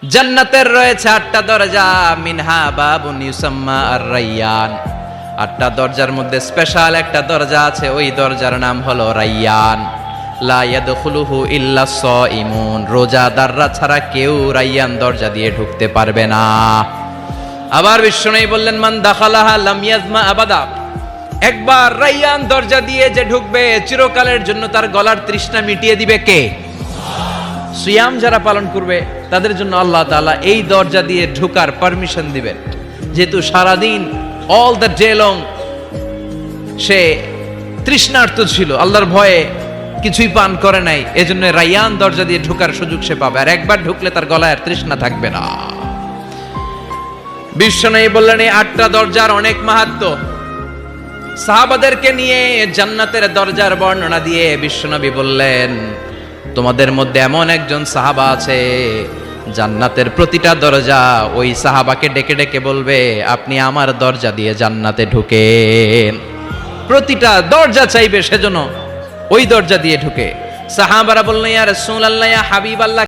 জান্নাতের রয়েছে 8টা দরজা, মিনহা বাবুন ইউসাম্মা আর-রাইয়ান। 8টা দরজার মধ্যে স্পেশাল একটা দরজা আছে, ওই দরজার নাম হলো রাইয়ান। লা ইয়াদখুলুহু ইল্লা সাইমুন, রোজাদাররা ছাড়া কেউ রাইয়ান দরজা দিয়ে ঢুকতে পারবে না। আবার বিশ্বনবী বললেন, মান দাখালাহা লাম ইয়াজমা আবাদা, একবার রাইয়ান দরজা দিয়ে যে ঢুকবে চিরকালের জন্য তার গলার তৃষ্ণা মিটিয়ে দিবে কে? সিয়াম যারা পালন করবে তাদের জন্য আল্লাহ তাআলা এই দরজা দিয়ে ঢোকার পারমিশন দিবেন। যেহেতু সারাদিন অল দ্য ডে লং সে তৃষ্ণার্ত ছিল, আল্লাহর ভয়ে কিছুই পান করে নাই, এজন্য রাইয়ান দরজা দিয়ে ঢোকার সুযোগ সে পাবে, আর একবার ঢুকলে তার গলায় আর তৃষ্ণা থাকবে না। বিশ্বনবী বললেন এই 8টা দরজার অনেক মাহাত্ম্য। সাহাবাদেরকে নিয়ে জান্নাতের দরজার বর্ণনা দিয়ে বিশ্বনবী বললেন, তোমাদের মধ্যে এমন একজন সাহাবা আছে, জান্নাতের প্রতিটা দরজা ওই সাহাবাকে ডেকে ডেকে বলবে, আপনি আমার দরজা দিয়ে জান্নাতে ঢুকেন। প্রতিটা দরজা চাইবে সেজন্য ওই দরজা দিয়ে ঢুকে। সাহাবারা বললেন, ইয়া রাসূলুল্লাহ, ইয়া হাবিবাল্লাহ,